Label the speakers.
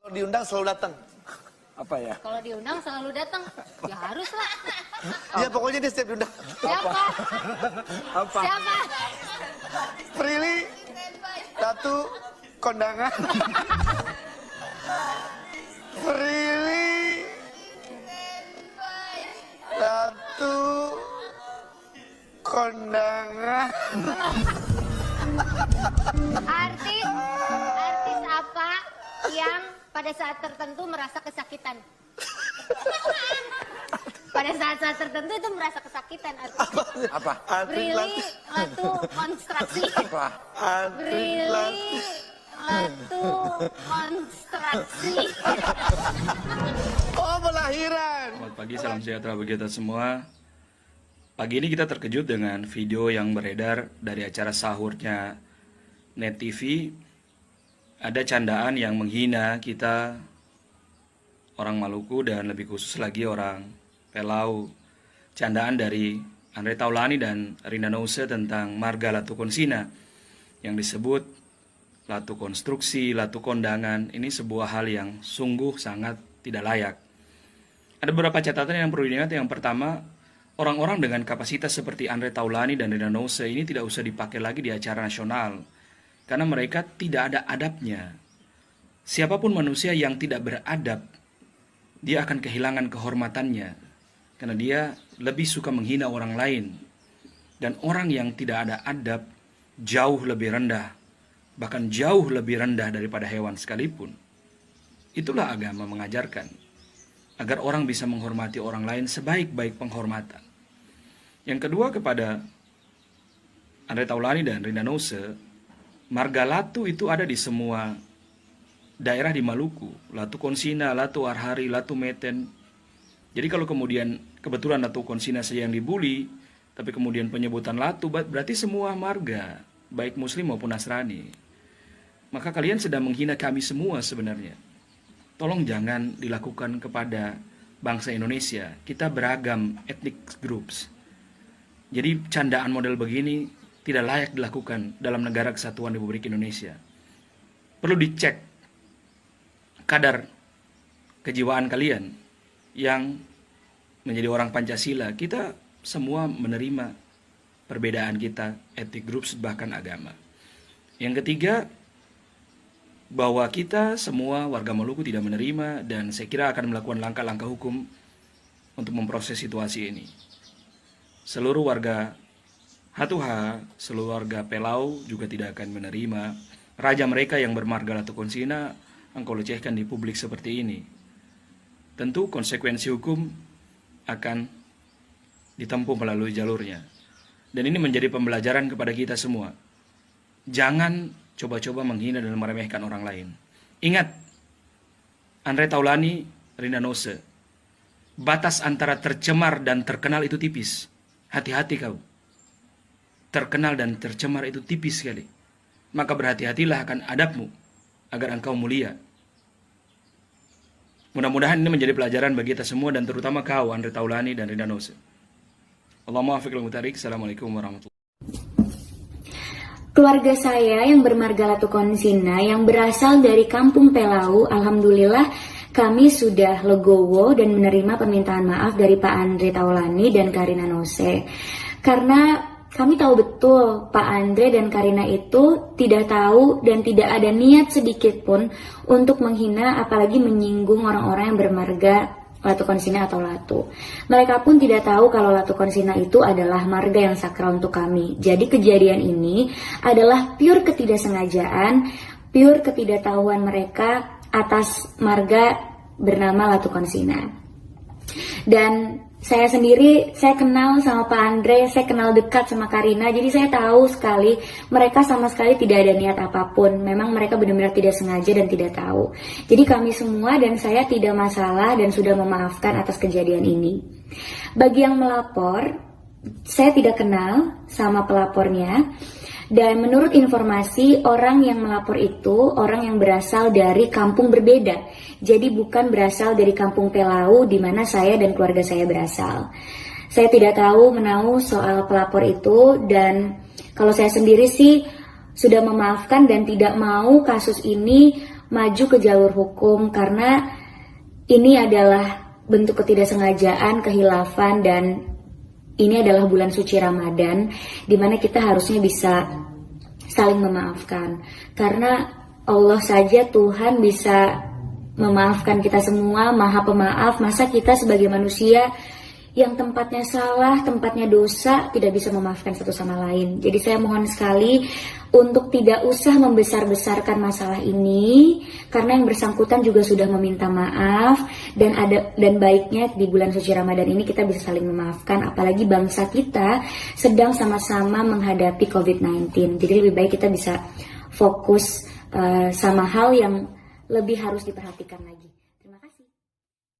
Speaker 1: Diundang selalu datang.
Speaker 2: Apa ya?
Speaker 3: Kalau diundang selalu datang, ya harus lah.
Speaker 1: Iya pokoknya dia setiap diundang.
Speaker 3: Siapa?
Speaker 2: Apa?
Speaker 3: Siapa?
Speaker 1: Prilly, Ratu, kondangan. Prilly, Ratu, kondangan.
Speaker 3: Artis apa yang pada saat tertentu merasa kesakitan? Pada saat-saat tertentu itu merasa kesakitan artis.
Speaker 2: Apa?
Speaker 3: Prilly, Ratu, konstruksi.
Speaker 2: Apa?
Speaker 3: Prilly, Ratu, konstruksi.
Speaker 1: Oh pelahiran.
Speaker 4: Selamat pagi, salam sejahtera bagi kita semua. Pagi ini kita terkejut dengan video yang beredar dari acara sahurnya Net TV. Ada candaan yang menghina kita orang Maluku dan lebih khusus lagi orang Pelau. Candaan dari Andre Taulani dan Rina Nose tentang marga Latu Konsina yang disebut Latu Konstruksi, Latu Kondangan. Ini sebuah hal yang sungguh sangat tidak layak. Ada beberapa catatan yang perlu diingat. Yang pertama, orang-orang dengan kapasitas seperti Andre Taulani dan Rina Nose ini tidak usah dipakai lagi di acara nasional. Karena mereka tidak ada adabnya. Siapapun manusia yang tidak beradab, dia akan kehilangan kehormatannya. Karena dia lebih suka menghina orang lain. Dan orang yang tidak ada adab, jauh lebih rendah. Bahkan jauh lebih rendah daripada hewan sekalipun. Itulah agama mengajarkan. Agar orang bisa menghormati orang lain sebaik-baik penghormatan. Yang kedua kepada Andre Taulani dan Rina Nose, marga Latu itu ada di semua daerah di Maluku. Latu Konsina, Latu Arhari, Latu Meten. Jadi kalau kemudian kebetulan Latu Konsina saja yang dibully, tapi kemudian penyebutan Latu, berarti semua marga, baik Muslim maupun Nasrani. Maka kalian sedang menghina kami semua sebenarnya. Tolong jangan dilakukan kepada bangsa Indonesia. Kita beragam ethnic groups. Jadi candaan model begini tidak layak dilakukan dalam negara kesatuan Republik Indonesia. Perlu dicek kadar kejiwaan kalian yang menjadi orang Pancasila. Kita semua menerima perbedaan kita, ethnic groups bahkan agama. Yang ketiga, bahwa kita semua warga Maluku tidak menerima dan saya kira akan melakukan langkah-langkah hukum untuk memproses situasi ini. Seluruh warga Hatuha, seluruh warga Pelau juga tidak akan menerima raja mereka yang bermarga Latu Konsina engkau lecehkan di publik seperti ini. Tentu konsekuensi hukum akan ditempuh melalui jalurnya. Dan ini menjadi pembelajaran kepada kita semua. Jangan coba-coba menghina dan meremehkan orang lain. Ingat, Andre Taulani, Rina Nose, batas antara tercemar dan terkenal itu tipis. Hati-hati kau. Terkenal dan tercemar itu tipis sekali. Maka berhati-hatilah akan adabmu agar engkau mulia. Mudah-mudahan ini menjadi pelajaran bagi kita semua dan terutama kau Andre Taulani dan Rina Nose. Allahumma afiq al-mutarik. Assalamualaikum warahmatullahi wabarakatuh.
Speaker 5: Keluarga saya yang bermarga Latu Konsina yang berasal dari Kampung Pelau, alhamdulillah kami sudah legowo dan menerima permintaan maaf dari Pak Andre Taulani dan Karina Nose. Karena kami tahu betul Pak Andre dan Karina itu tidak tahu dan tidak ada niat sedikit pun untuk menghina apalagi menyinggung orang-orang yang bermarga Latu Konsina atau Latu. Mereka pun tidak tahu kalau Latu Konsina itu adalah marga yang sakral untuk kami. Jadi kejadian ini adalah pure ketidaksengajaan, pure ketidaktahuan mereka atas marga bernama Latu Konsina. Dan saya sendiri, saya kenal sama Pak Andre, saya kenal dekat sama Karina, jadi saya tahu sekali mereka sama sekali tidak ada niat apapun. Memang mereka benar-benar tidak sengaja dan tidak tahu. Jadi kami semua dan saya tidak masalah dan sudah memaafkan atas kejadian ini. Bagi yang melapor, saya tidak kenal sama pelapornya. Dan menurut informasi, orang yang melapor itu orang yang berasal dari kampung berbeda. Jadi bukan berasal dari kampung Pelau di mana saya dan keluarga saya berasal. Saya tidak tahu menahu soal pelapor itu dan kalau saya sendiri sih sudah memaafkan dan tidak mau kasus ini maju ke jalur hukum, karena ini adalah bentuk ketidaksengajaan, kehilafan, dan ini adalah bulan suci Ramadan di mana kita harusnya bisa saling memaafkan. Karena Allah saja, Tuhan, bisa memaafkan kita semua, Maha Pemaaf. Masa kita sebagai manusia yang tempatnya salah, tempatnya dosa, tidak bisa memaafkan satu sama lain. Jadi saya mohon sekali untuk tidak usah membesar-besarkan masalah ini, karena yang bersangkutan juga sudah meminta maaf, dan baiknya di bulan suci Ramadan ini kita bisa saling memaafkan, apalagi bangsa kita sedang sama-sama menghadapi COVID-19. Jadi lebih baik kita bisa fokus sama hal yang lebih harus diperhatikan lagi.